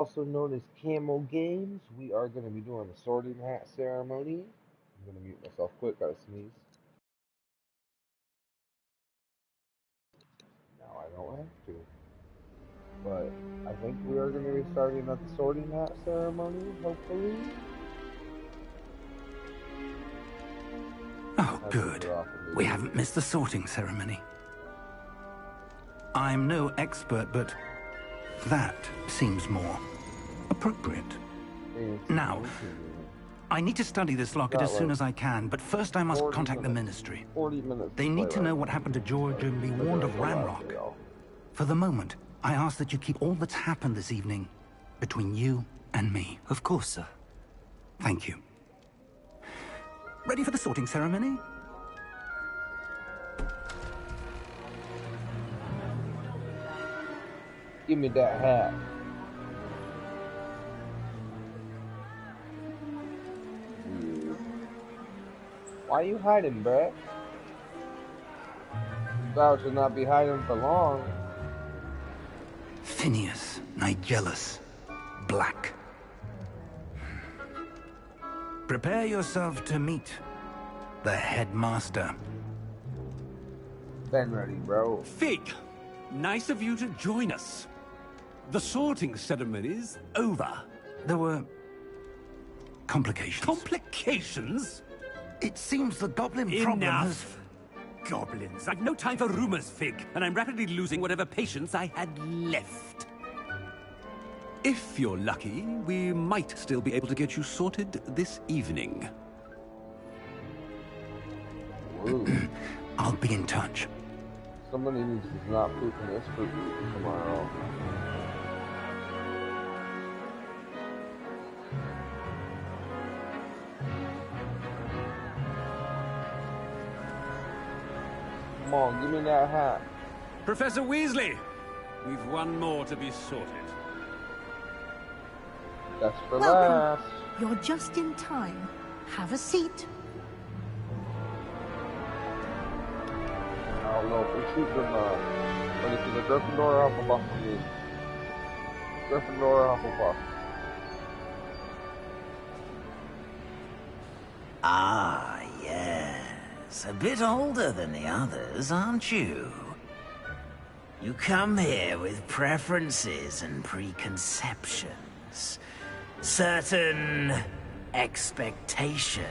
also known as Camel Games. We are going to be doing a sorting hat ceremony. I'm going to mute myself quick, gotta sneeze. Now I don't have to. But I think we are going to be starting at the sorting hat ceremony, hopefully. Oh, good. We haven't missed the sorting ceremony. I'm no expert, but that seems more appropriate. Now, I need to study this locket as soon as I can, but first I must contact the Ministry. 40 minutes. They need to know what happened to George and be warned of Ramrock. For the moment, I ask that you keep all that's happened this evening between you and me. Of course, sir. Thank you. Ready for the sorting ceremony? Give me that hat. Why are you hiding, Brett? Thou should not be hiding for long. Phineas, Nigellus, Black. Prepare yourself to meet the headmaster. Been ready, bro. Fig, nice of you to join us. The sorting ceremony's over. There were complications. Complications? It seems the goblin problem has... Goblins. I've no time for rumors, Fig, and I'm rapidly losing whatever patience I had left. If you're lucky, we might still be able to get you sorted this evening. I'll be in touch. Somebody needs to not poop in this fruit tomorrow. Come on, give me that hat. Professor Weasley, we've one more to be sorted. That's for Welcome. last. You're just in time. Have a seat. I don't know if we're choosing but it's either Gryffindor or Hufflepuff for me. Gryffindor or Hufflepuff. Ah, yes. A bit older than the others, aren't you? You come here with preferences and preconceptions. Certain expectations.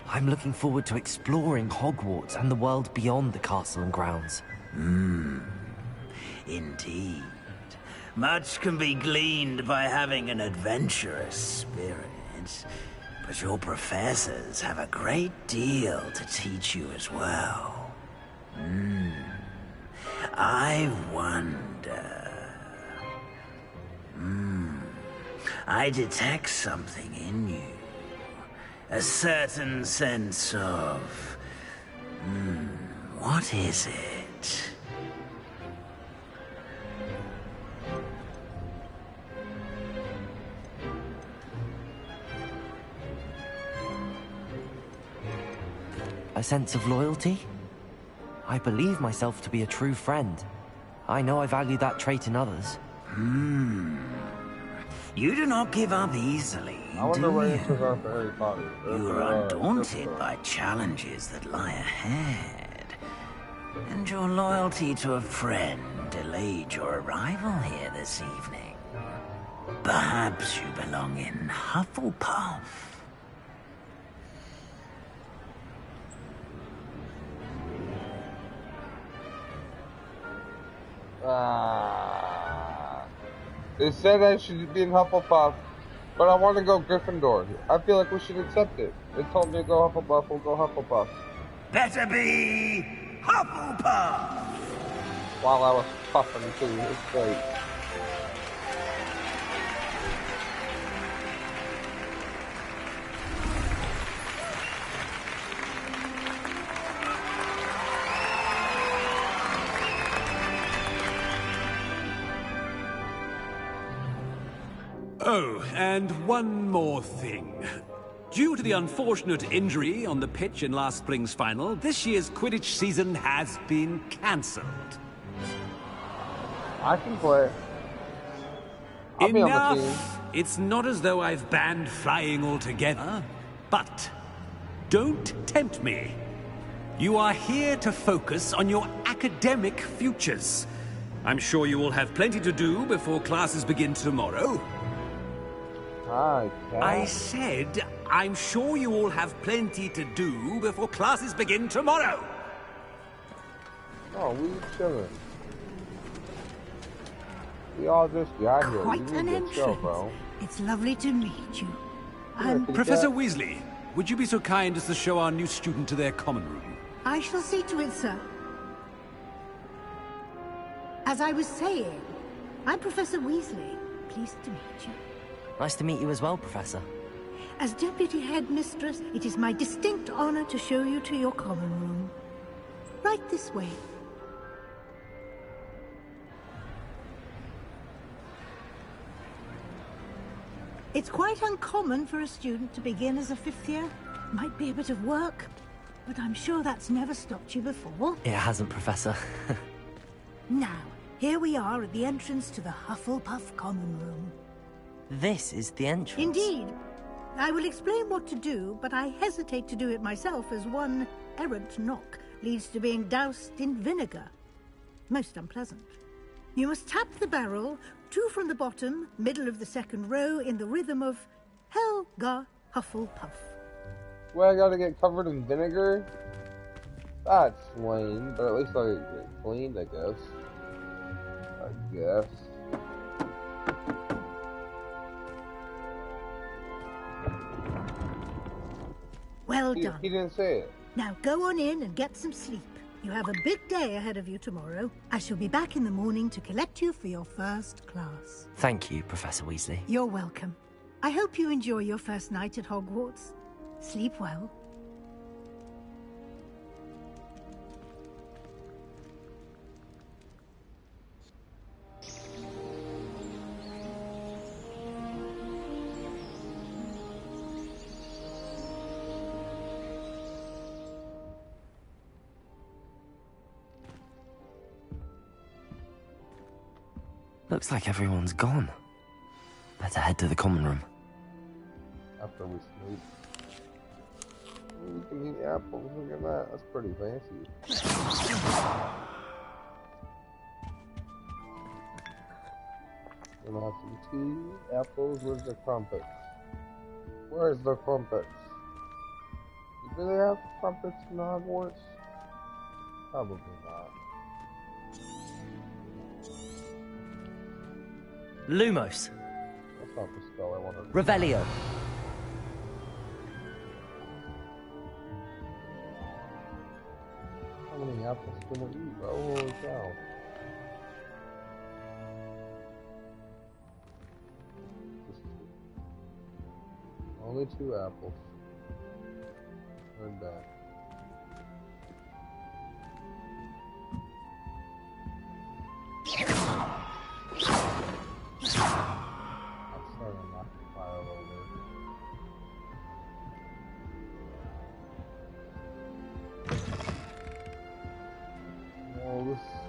I'm looking forward to exploring Hogwarts and the world beyond the castle and grounds. Indeed. Much can be gleaned by having an adventurous spirit, but your professors have a great deal to teach you as well. I wonder... I detect something in you. A certain sense of... what is it? A sense of loyalty? I believe myself to be a true friend. I know I value that trait in others. You do not give up easily, I wonder do what you? answers are for Harry Potter. You are undaunted by challenges that lie ahead. And your loyalty to a friend delayed your arrival here this evening. Perhaps you belong in Hufflepuff. They said I should be in Hufflepuff, but I want to go Gryffindor. I feel like we should accept it. They told me to go Hufflepuff, we'll go Hufflepuff. Better be Hufflepuff! While I was puffing too, it's great. Oh, and one more thing. Due to the unfortunate injury on the pitch in last spring's final, this year's Quidditch season has been cancelled. I can play. I'll be on the team. Enough! It's not as though I've banned flying altogether, but don't tempt me. You are here to focus on your academic futures. I'm sure you will have plenty to do before classes begin tomorrow. I said, I'm sure you all have plenty to do before classes begin tomorrow. Oh, we chilling. We all just got here. Quite an entrance. Bro. It's lovely to meet you. Professor Weasley, would you be so kind as to show our new student to their common room? I shall see to it, sir. As I was saying, I'm Professor Weasley. Pleased to meet you. Nice to meet you as well, Professor. As Deputy Headmistress, it is my distinct honor to show you to your common room. Right this way. It's quite uncommon for a student to begin as a fifth year. Might be a bit of work, but I'm sure that's never stopped you before. It hasn't, Professor. Now, here we are at the entrance to the Hufflepuff common room. This is the entrance. Indeed. I will explain what to do, but I hesitate to do it myself as one errant knock leads to being doused in vinegar. Most unpleasant. You must tap the barrel, 2 from the bottom, middle of the second row, in the rhythm of Helga Hufflepuff. Well, I gotta get covered in vinegar? That's lame, but at least I get cleaned, I guess. Well done. He didn't say it. Now go on in and get some sleep. You have a big day ahead of you tomorrow. I shall be back in the morning to collect you for your first class. Thank you, Professor Weasley. You're welcome. I hope you enjoy your first night at Hogwarts. Sleep well. Looks like everyone's gone. Better head to the common room. After we sleep. We can eat apples. Look at that. That's pretty fancy. We're gonna have some tea, apples. Where's the crumpets? Where's the crumpets? Do they have crumpets in Hogwarts? Probably not. Lumos. That's not the spell I wanted. Revelio. How many apples can we eat, bro? Holy cow. Only 2 apples. Turn back.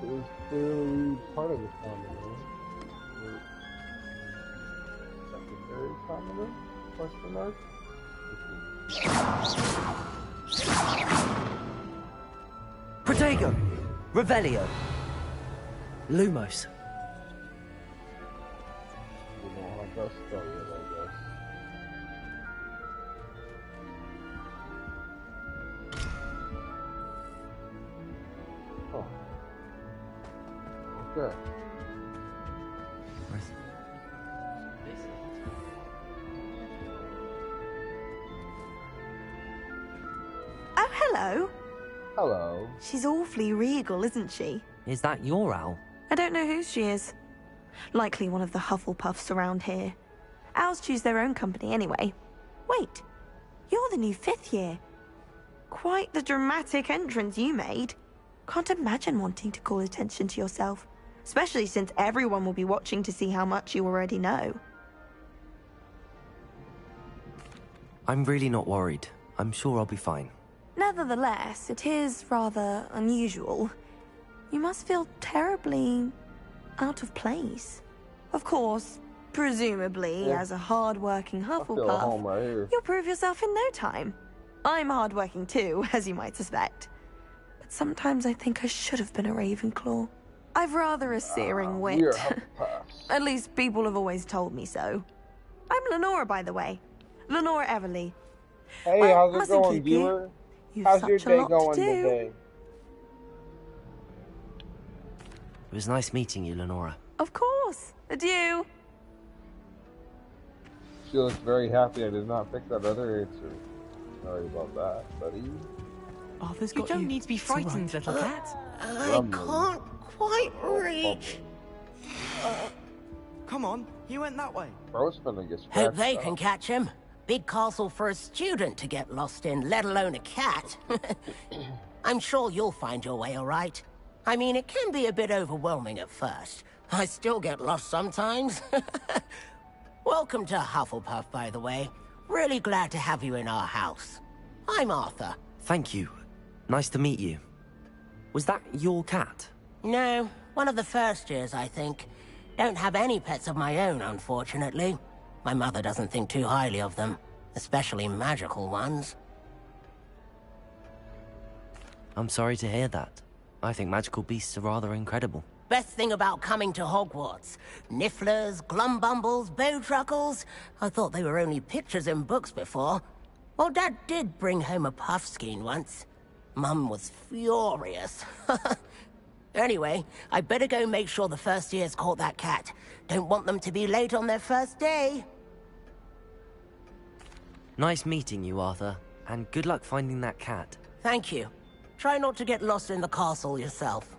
Is clearly part of the common room. Secondary common room? Question mark? Protego. Revelio. Lumos. We don't have that spell yet, I guess. Good. Oh, hello. Hello. She's awfully regal, isn't she? Is that your owl? I don't know who she is. Likely one of the Hufflepuffs around here. Owls choose their own company anyway. Wait, you're the new 5th year. Quite the dramatic entrance you made. Can't imagine wanting to call attention to yourself. Especially since everyone will be watching to see how much you already know. I'm really not worried. I'm sure I'll be fine. Nevertheless, it is rather unusual. You must feel terribly out of place. Of course, presumably, as a hard-working Hufflepuff, right, you'll prove yourself in no time. I'm hard-working too, as you might suspect. But sometimes I think I should have been a Ravenclaw. I've rather a searing wit. At least people have always told me so. I'm Lenora, by the way. Lenora Everly. Hey, Well, how's it going, viewer? You've How's such your a day lot going to do. today? It was nice meeting you, Lenora. Of course. Adieu. She looks very happy I did not pick that other answer. Sorry about that, buddy. Arthur's got you. You don't need to be frightened, little cat. I can't quite reach. Come on, he went that way. Bro's gonna get scratched Hope they up. can catch him. Big castle for a student to get lost in, let alone a cat. I'm sure you'll find your way all right. I mean, it can be a bit overwhelming at first. I still get lost sometimes. Welcome to Hufflepuff, by the way. Really glad to have you in our house. I'm Arthur. Thank you. Nice to meet you. Was that your cat? No, one of the first years, I think. Don't have any pets of my own, unfortunately. My mother doesn't think too highly of them, especially magical ones. I'm sorry to hear that. I think magical beasts are rather incredible. Best thing about coming to Hogwarts. Nifflers, glumbumbles, bowtruckles. I thought they were only pictures in books before. Well, Dad did bring home a puffskein once. Mum was furious. Anyway, I better go make sure the first years caught that cat. Don't want them to be late on their first day. Nice meeting you, Arthur. And good luck finding that cat. Thank you. Try not to get lost in the castle yourself.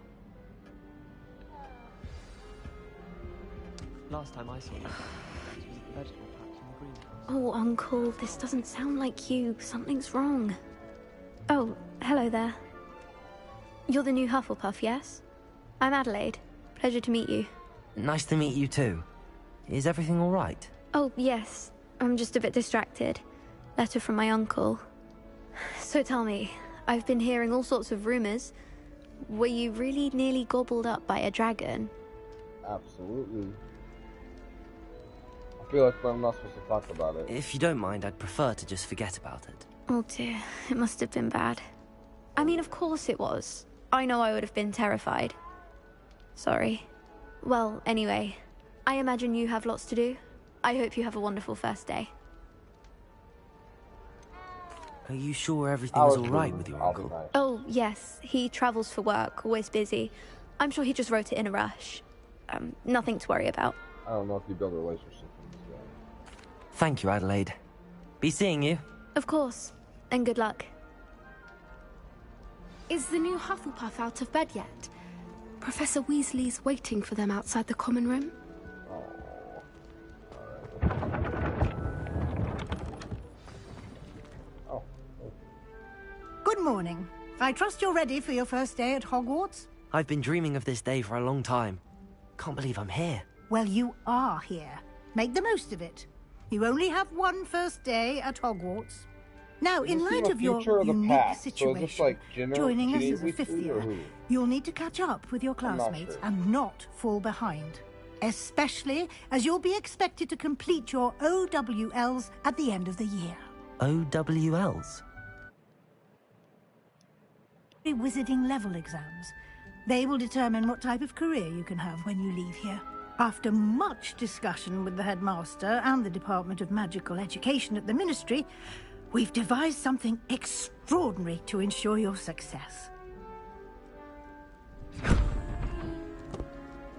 Last time I saw you, it was a vegetable patch in the greenhouse. Oh, Uncle, this doesn't sound like you. Something's wrong. Oh, hello there. You're the new Hufflepuff, yes? I'm Adelaide. Pleasure to meet you. Nice to meet you too. Is everything all right? Oh, yes. I'm just a bit distracted. Letter from my uncle. So tell me, I've been hearing all sorts of rumors. Were you really nearly gobbled up by a dragon? Absolutely. I feel like I'm not supposed to talk about it. If you don't mind, I'd prefer to just forget about it. Oh dear, it must have been bad. I mean, of course it was. I know I would have been terrified. Sorry. Well, anyway, I imagine you have lots to do. I hope you have a wonderful first day. Are you sure everything's all right with your uncle? Nice. Oh, yes. He travels for work, always busy. I'm sure he just wrote it in a rush. Nothing to worry about. I don't know if you build a relationship with this guy. Thank you, Adelaide. Be seeing you. Of course. And good luck. Is the new Hufflepuff out of bed yet? Professor Weasley's waiting for them outside the common room. Good morning. I trust you're ready for your first day at Hogwarts? I've been dreaming of this day for a long time. Can't believe I'm here. Well, you are here. Make the most of it. You only have one first day at Hogwarts. Now, in light of your unique situation, joining us as a fifth year, you'll need to catch up with your classmates and not fall behind. Especially as you'll be expected to complete your OWLs at the end of the year. OWLs? Wizarding level exams. They will determine what type of career you can have when you leave here. After much discussion with the headmaster and the Department of Magical Education at the Ministry, we've devised something extraordinary to ensure your success.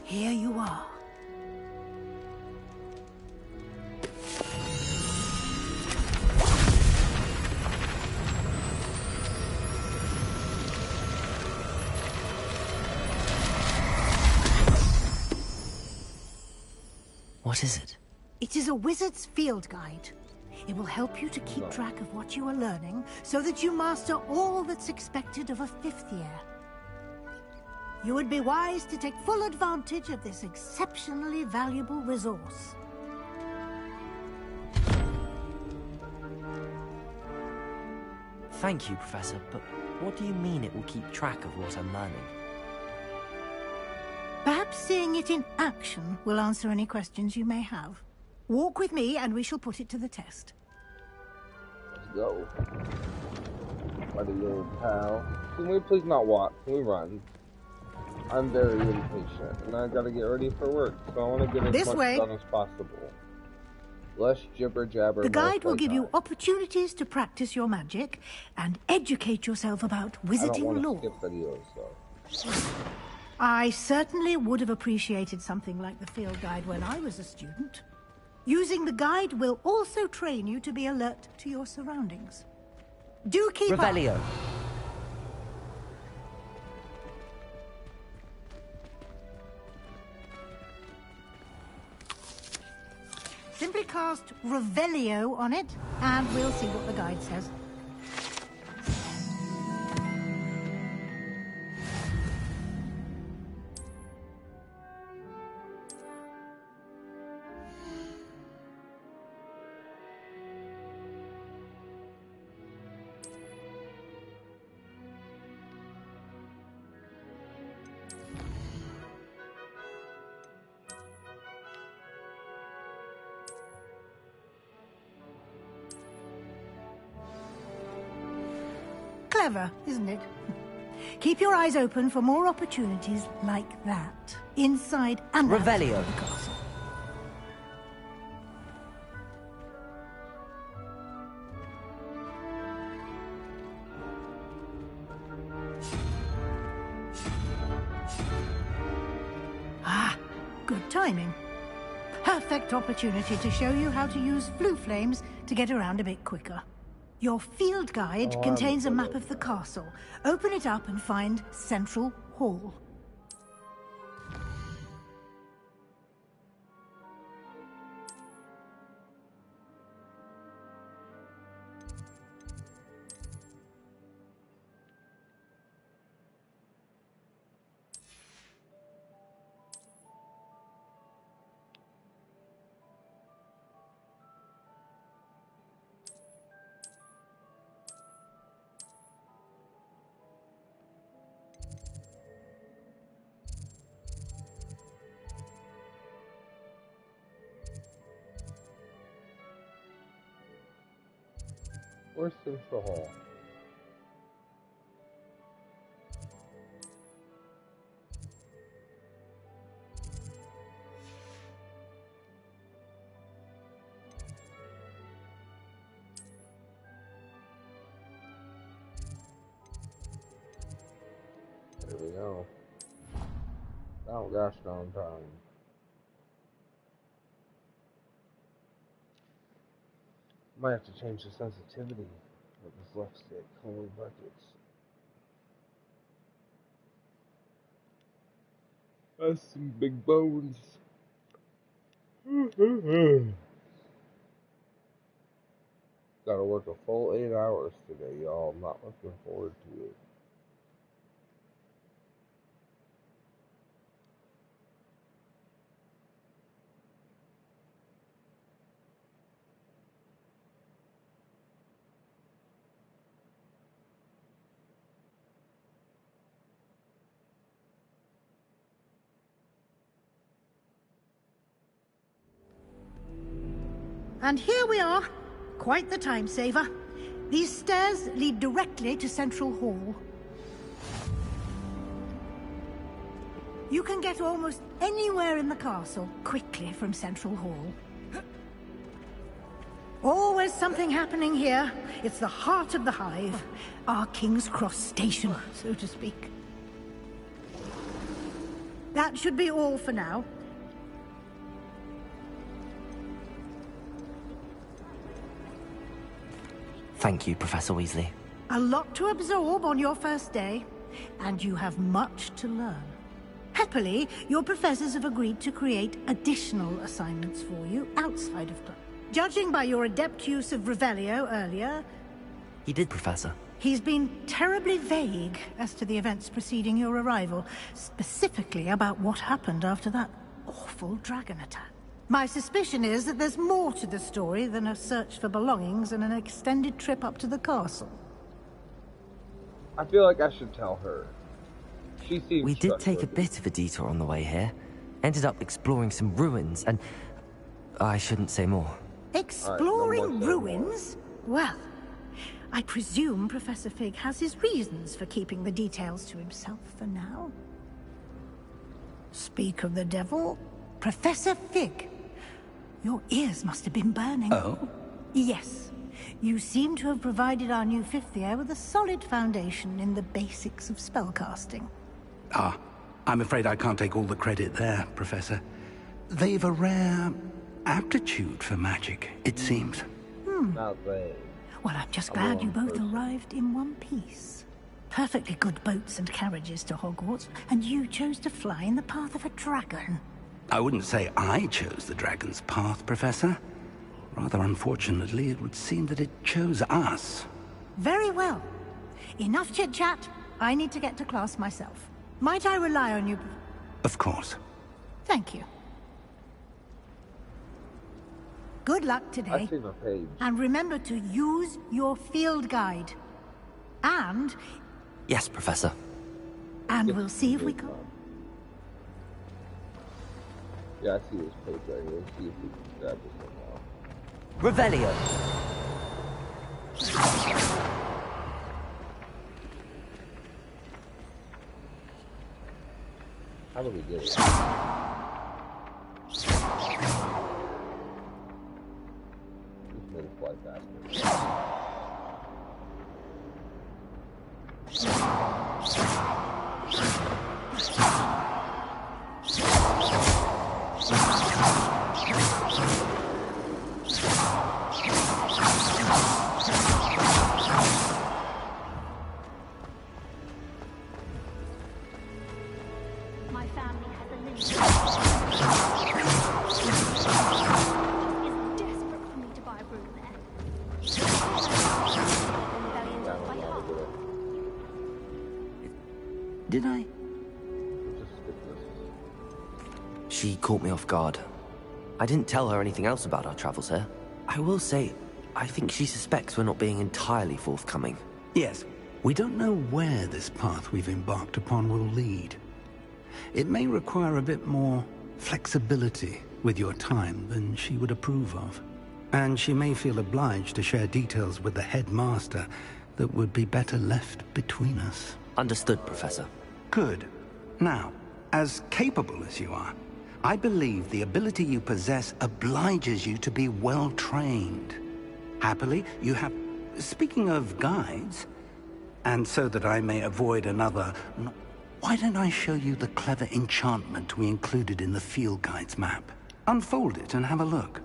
Here you are. What is it? It is a wizard's field guide. It will help you to keep track of what you are learning so that you master all that's expected of a fifth year. You would be wise to take full advantage of this exceptionally valuable resource. Thank you, Professor, but what do you mean it will keep track of what I'm learning? Perhaps seeing it in action will answer any questions you may have. Walk with me and we shall put it to the test. Let's go. Buddy little pal. Can we please not walk? Can we run? I'm very impatient and I gotta get ready for work, so I want to get as much done as possible. Less jibber jabber. The guide will give you opportunities to practice your magic and educate yourself about wizarding lore. Skip videos, so. I certainly would have appreciated something like the field guide when I was a student. Using the guide will also train you to be alert to your surroundings. Do keep Revelio. up. Simply cast Revelio on it, and we'll see what the guide says. Clever, isn't it? Keep your eyes open for more opportunities like that, inside and Revelio. outside the castle. Ah, good timing. Perfect opportunity to show you how to use blue flames to get around a bit quicker. Your field guide contains a map of the castle. Open it up and find Central Hall. Where's Central Hall? There we go. Oh gosh, darn time. Might have to change the sensitivity of this left stick. Holy buckets. That's some big bones. Gotta work a full 8 hours today, y'all. I'm not looking forward to it. And here we are. Quite the time saver. These stairs lead directly to Central Hall. You can get almost anywhere in the castle quickly from Central Hall. Always something happening here. It's the heart of the hive. Our King's Cross station, so to speak. That should be all for now. Thank you, Professor Weasley. A lot to absorb on your first day, and you have much to learn. Happily, your professors have agreed to create additional assignments for you outside of class. Judging by your adept use of Revelio earlier... He did, Professor. He's been terribly vague as to the events preceding your arrival, specifically about what happened after that awful dragon attack. My suspicion is that there's more to the story than a search for belongings and an extended trip up to the castle. I feel like I should tell her. She seems We did take a trustworthy. bit of a detour on the way here. Ended up exploring some ruins and... I shouldn't say more. Exploring ruins? Well, I presume Professor Fig has his reasons for keeping the details to himself for now. Speak of the devil, Professor Fig. Your ears must have been burning. Oh? Yes. You seem to have provided our new fifth year with a solid foundation in the basics of spellcasting. Ah, I'm afraid I can't take all the credit there, Professor. They've a rare aptitude for magic, it seems. Not they. Well, I'm just glad you both arrived in one piece. Perfectly good boats and carriages to Hogwarts, and you chose to fly in the path of a dragon. I wouldn't say I chose the dragon's path, Professor. Rather unfortunately, it would seem that it chose us. Very well. Enough chit-chat. I need to get to class myself. Might I rely on you? Of course. Thank you. Good luck today. I've seen a page. And remember to use your field guide. And Yes, Professor. we'll see if we can... Yeah, I see this page right here. See if we can grab this somehow. Revelio. How do we get it? Just made it fly faster. My family has a limit. Is desperate for me to buy a room there. Did I? She caught me off guard. I didn't tell her anything else about our travels here. I will say, I think she suspects we're not being entirely forthcoming. Yes. We don't know where this path we've embarked upon will lead. It may require a bit more flexibility with your time than she would approve of. And she may feel obliged to share details with the headmaster that would be better left between us. Understood, Professor. Good. Now, as capable as you are, I believe the ability you possess obliges you to be well trained. Happily, you have... Speaking of guides, and so that I may avoid another... Why don't I show you the clever enchantment we included in the field guide's map? Unfold it and have a look.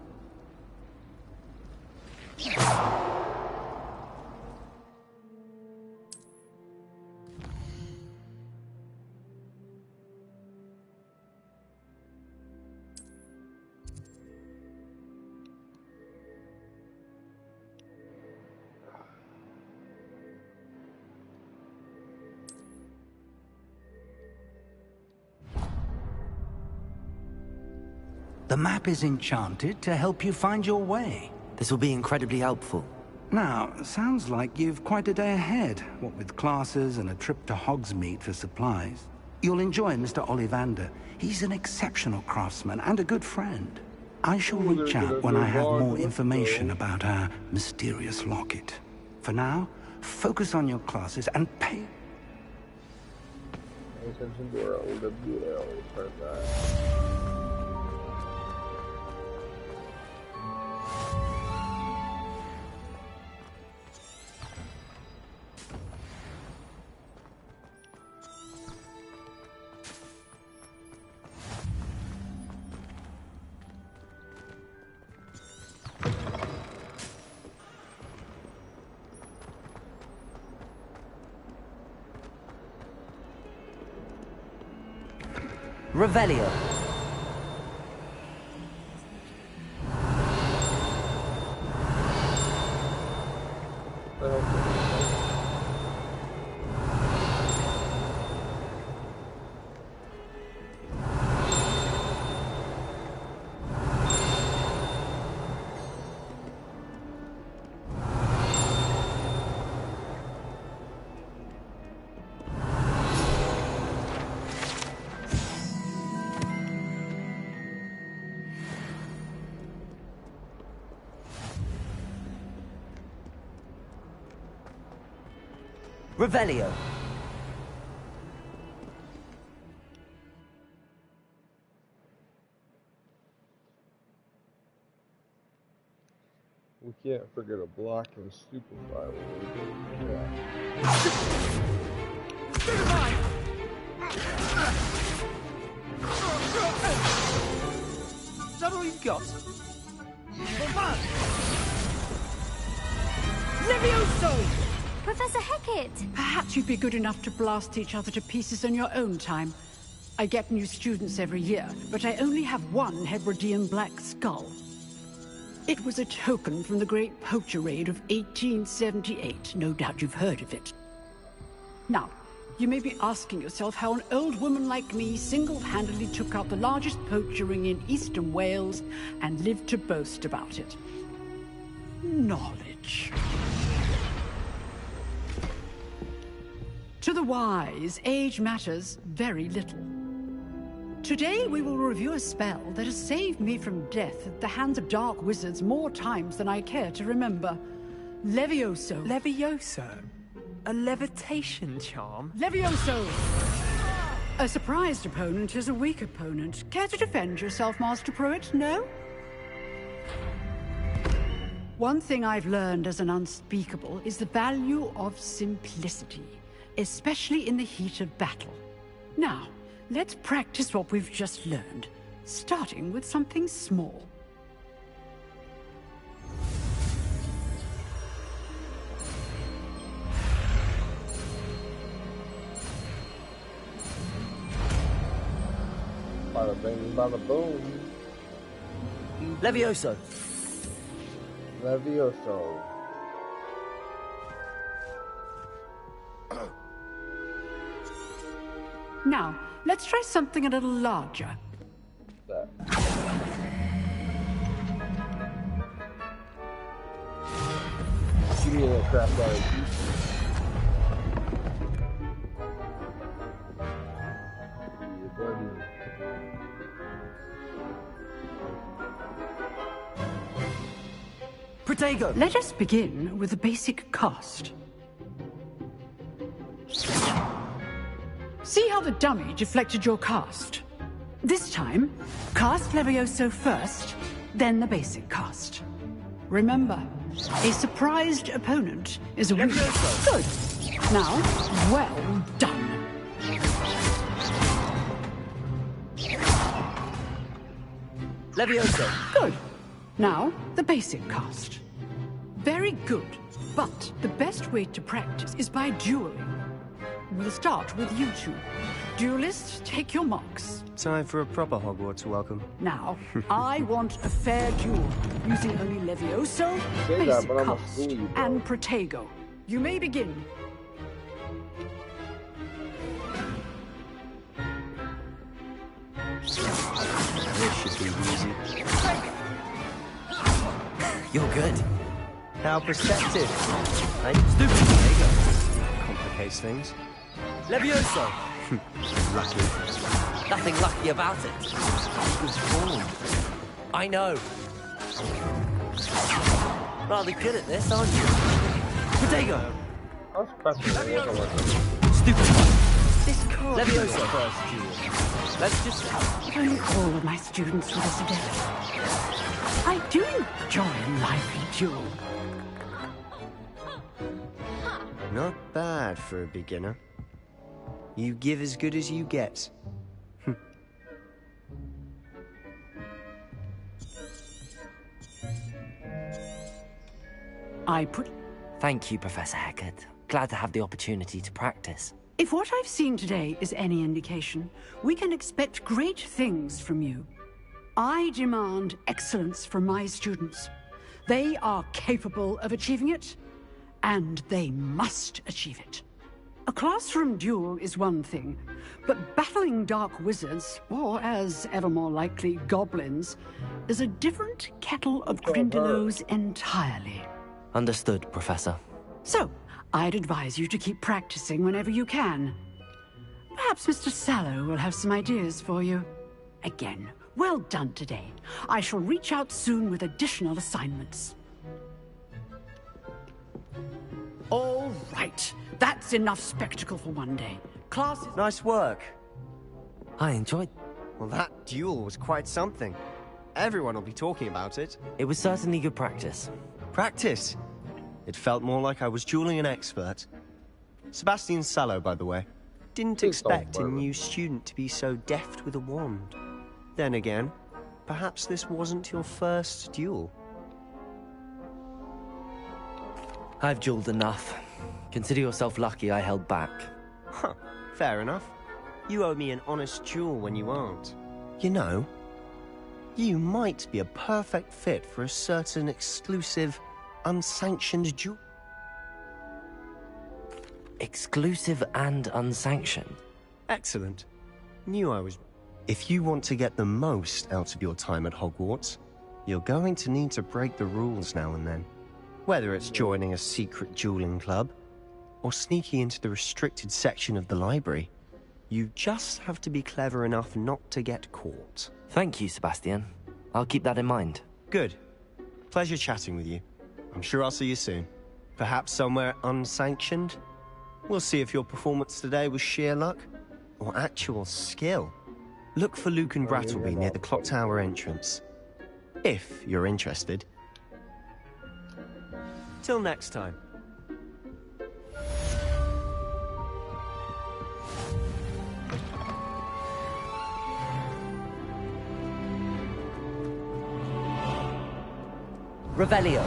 The map is enchanted to help you find your way. This will be incredibly helpful. Now, sounds like you've quite a day ahead, what with classes and a trip to Hogsmeade for supplies. You'll enjoy Mr. Ollivander. He's an exceptional craftsman and a good friend. I shall reach out when I have more information about our mysterious locket. For now, focus on your classes and pay attention to our OWL. Perfect. Revelio. Revelio. We can't forget a block and stupefy when we do that. Is that all you've got? Levioso! Professor Hackett! Perhaps you'd be good enough to blast each other to pieces in your own time. I get new students every year, but I only have one Hebridean black skull. It was a token from the Great Poacher Raid of 1878. No doubt you've heard of it. Now, you may be asking yourself how an old woman like me single-handedly took out the largest poacher ring in eastern Wales and lived to boast about it. Knowledge. To the wise, age matters very little. Today we will review a spell that has saved me from death at the hands of dark wizards more times than I care to remember. Levioso. Levioso? A levitation charm? Levioso! A surprised opponent is a weak opponent. Care to defend yourself, Master Pruitt? No? One thing I've learned as an unspeakable is the value of simplicity, especially in the heat of battle. Now, let's practice what we've just learned, starting with something small. Bada bing, bada boom. Levioso. Levioso. Now, let's try something a little larger. That. Give me that crap out of you. Protego! Let us begin with the basic cast. See how the dummy deflected your cast? This time, cast Levioso first, then the basic cast. Remember, a surprised opponent is a weak... Good. Now, well done. Levioso. Good. Now, the basic cast. Very good. But the best way to practice is by dueling. We'll start with you two. Duelists, take your marks. Time for a proper Hogwarts welcome. Now, I want a fair duel, using only Levioso, basic cast, and Protego. You may begin. This should be easy. You're good. How perceptive. Hey, stupid. There you go. Complicates things. Levioso. Lucky. Nothing lucky about it. It was formed. I know. Rather good at this, aren't you? Protego. Stupid. This course. Levioso. First duel. Let's just... If only all of my students were this adept. I do enjoy a lively duel. Not bad for a beginner. You give as good as you get. Thank you, Professor Hackett. Glad to have the opportunity to practice. If what I've seen today is any indication, we can expect great things from you. I demand excellence from my students. They are capable of achieving it, and they must achieve it. A classroom duel is one thing, but battling dark wizards, or as ever more likely, goblins, is a different kettle of Grindylows entirely. Understood, Professor. So, I'd advise you to keep practicing whenever you can. Perhaps Mr. Sallow will have some ideas for you. Again, well done today. I shall reach out soon with additional assignments. All right. That That's enough spectacle for one day. Class is... Nice work. I enjoyed... Well, that duel was quite something. Everyone will be talking about it. It was certainly good practice. Practice? It felt more like I was dueling an expert. Sebastian Sallow, by the way. Didn't expect a new student to be so deft with a wand. Then again, perhaps this wasn't your first duel. I've dueled enough. Consider yourself lucky I held back. Huh, fair enough. You owe me an honest duel when you aren't. You know, you might be a perfect fit for a certain exclusive, unsanctioned duel. Exclusive and unsanctioned? Excellent. Knew I was... If you want to get the most out of your time at Hogwarts, you're going to need to break the rules now and then. Whether it's joining a secret dueling club, or sneaking into the restricted section of the library, you just have to be clever enough not to get caught. Thank you, Sebastian. I'll keep that in mind. Good. Pleasure chatting with you. I'm sure I'll see you soon. Perhaps somewhere unsanctioned? We'll see if your performance today was sheer luck, or actual skill. Look for Luke and Brattleby near the clock tower entrance. If you're interested. Till next time. Revelio.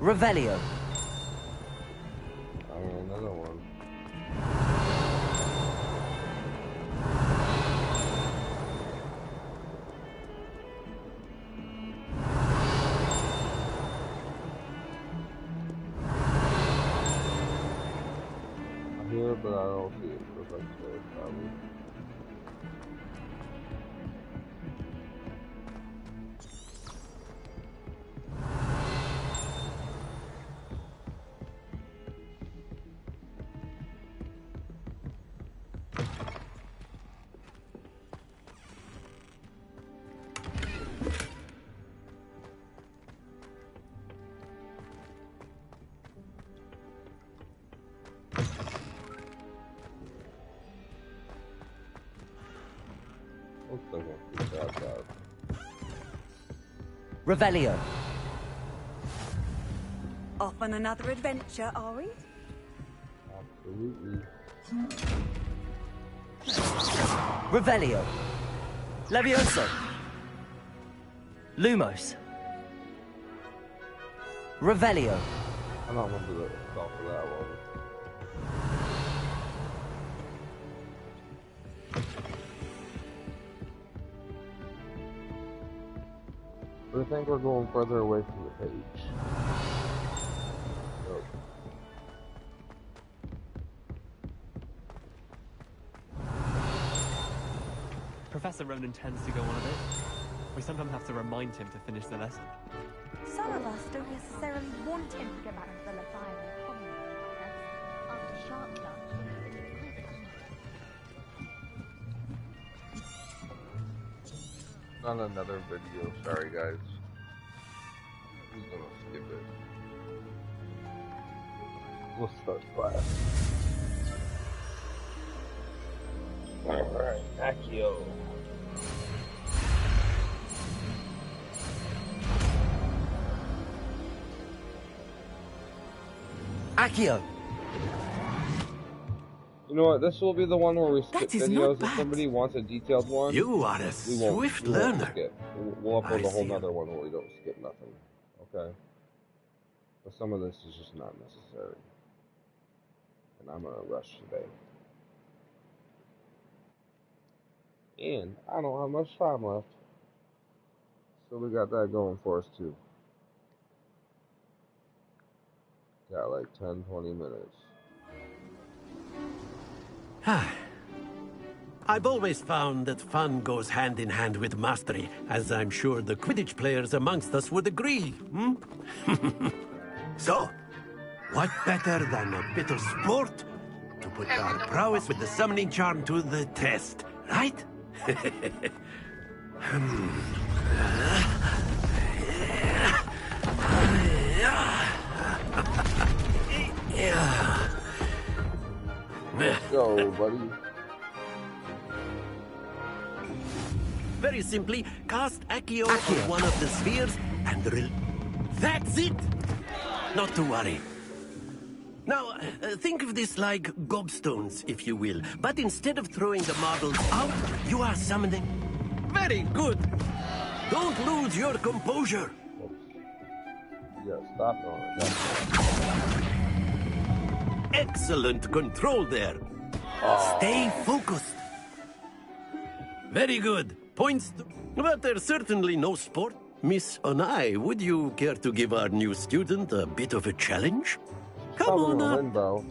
Revelio. Another one. I hear it, but I don't see it. Looks like it's probably. Looks like a pretty bad job. Revelio. Off on another adventure, are we? Absolutely. Revelio. Levioso. Lumos. Revelio. I don't remember the spell for that one. But I think we're going further away from the page. Nope. Professor Ronan tends to go on a bit. We sometimes have to remind him to finish the lesson. Some of us don't necessarily want him to go back to the Leviathan colony after Shark Dance. Not another video, sorry guys. I'm gonna skip it. We'll start class. Alright, Accio. Accio. You know what? This will be the one where we skip videos. If somebody wants a detailed one, You are a swift learner. We'll upload a whole nother one where we don't skip nothing. Okay? But some of this is just not necessary. And I'm gonna rush today. And I don't have much time left. So we got that going for us too. Got like 10, 20 minutes. I've always found that fun goes hand in hand with mastery, as I'm sure the Quidditch players amongst us would agree, hmm? So, what better than a bit of sport to put our prowess with the summoning charm to the test, right? Let's go, buddy. Very simply, cast Accio on one of the spheres and that's it! Not to worry. Now, think of this like gobstones, if you will. But instead of throwing the marbles out, you are summoning. Very good! Don't lose your composure! Yeah, stop on it. Excellent control there. Stay focused. Very good. Points to... But there's certainly no sport. Miss Onai, would you care to give our new student a bit of a challenge? Come on up. Win, bro.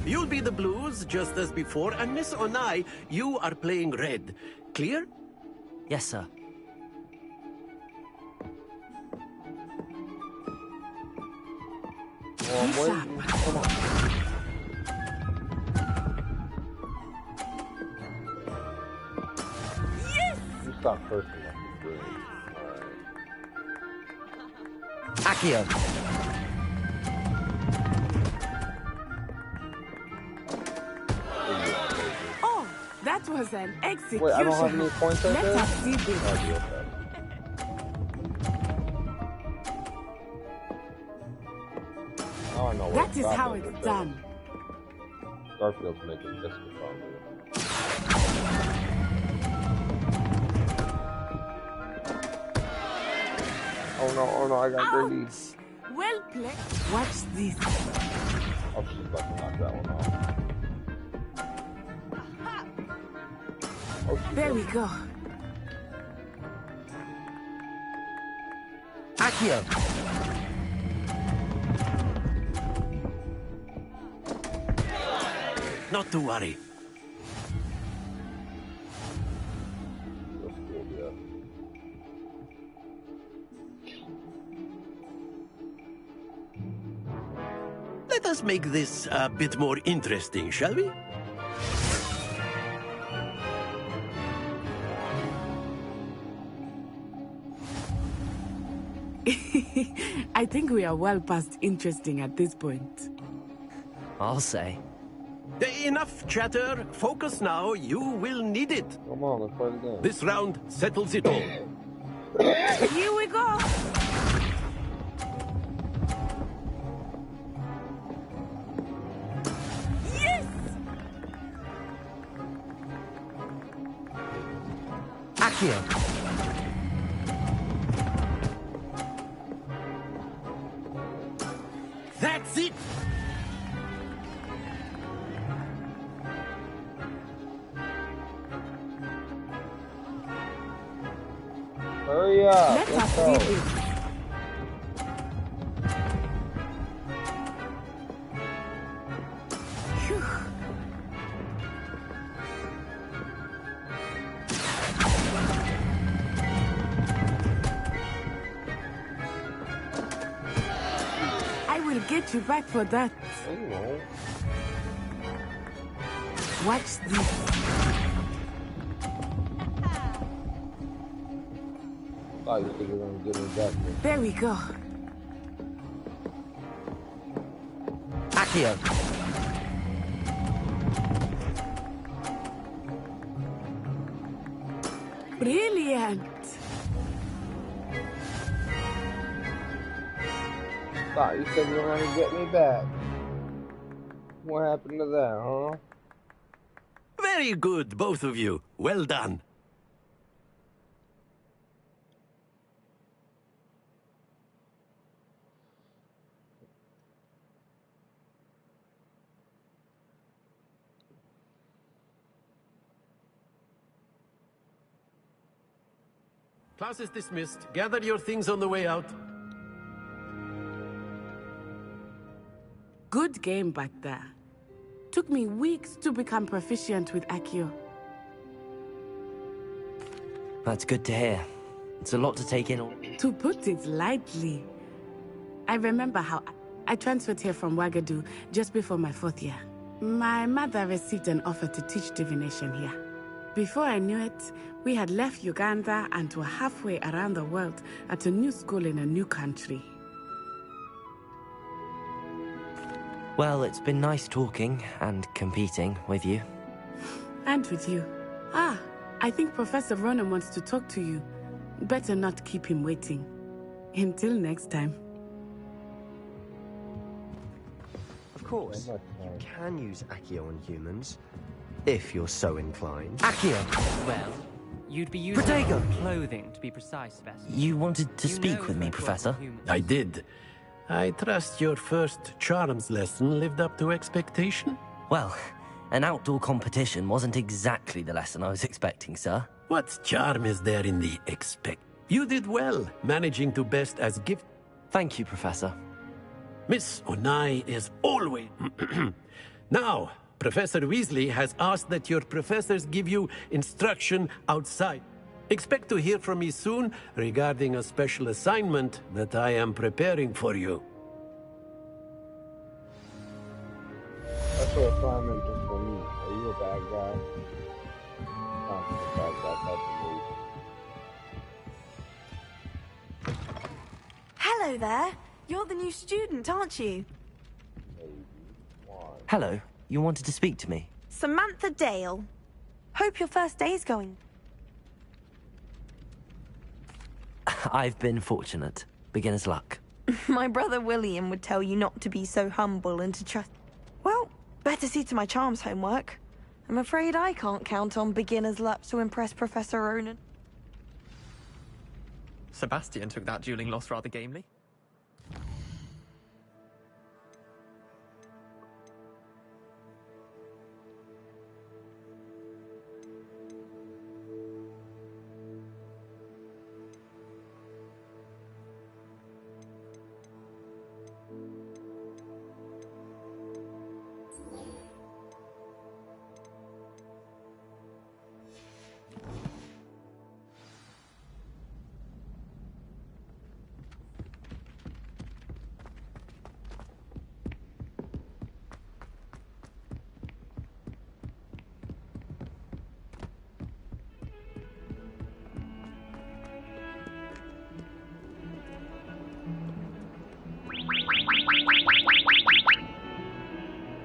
You'll be the blues, just as before, and Miss Onai, you are playing red. Clear? Yes, sir. Come on. Yes! You stop cursing like you're good. Accio. Oh, that was an execution. Wait, I don't have any points right there? Let us see this. Oh, okay. Oh, no, That is how it's done. Garfield's making biscuits on me. Oh no, I got greedy. Well played. Watch this. Oh, she's about to knock that one off. Oh, there we go. Accio. Not to worry. Let us make this a bit more interesting, shall we? I think we are well past interesting at this point. I'll say. Enough chatter. Focus now. You will need it. Come on, let's play the game. This round settles it all. Here we go. Yes! Accio. That's it. Hurry up. Let us go. see this. Phew. I will get you back for that. Anyway. Watch this. Oh, you think you're gonna get me back? There we go. Accio. Brilliant. Thought you said you were gonna get me back. What happened to that, huh? Very good, both of you. Well done. Class is dismissed. Gather your things on the way out. good game back there. Took me weeks to become proficient with Accio. That's good to hear. It's a lot to take in. To put it lightly, I remember how I transferred here from Wagadu just before my 4th year. My mother received an offer to teach divination here. Before I knew it, we had left Uganda and were halfway around the world at a new school in a new country. Well, it's been nice talking and competing with you. And with you. Ah, I think Professor Ronan wants to talk to you. Better not keep him waiting. Until next time. Of course, you can use Accio on humans, if you're so inclined. Accio! Well, you'd be using clothing to be precise, Professor. You wanted to speak with me, Professor? I did. I trust your first charms lesson lived up to expectation? Well, an outdoor competition wasn't exactly the lesson I was expecting, sir. What charm is there in the expect? You did well, managing to best as gift. Thank you, Professor. Miss Onai is always... Now, Professor Weasley has asked that your professors give you instruction outside. Expect to hear from me soon regarding a special assignment that I am preparing for you. Special assignment just for me. Are you a bad guy? Not a bad guy type of move. Hello there. You're the new student, aren't you? Hello. You wanted to speak to me? Samantha Dale. Hope your first day's going. I've been fortunate. Beginner's luck. My brother William would tell you not to be so humble and to trust... Well, better see to my charms homework. I'm afraid I can't count on beginner's luck to impress Professor Ronan. Sebastian took that dueling loss rather gamely.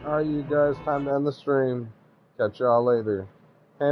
Alright, you guys, time to end the stream. Catch y'all later.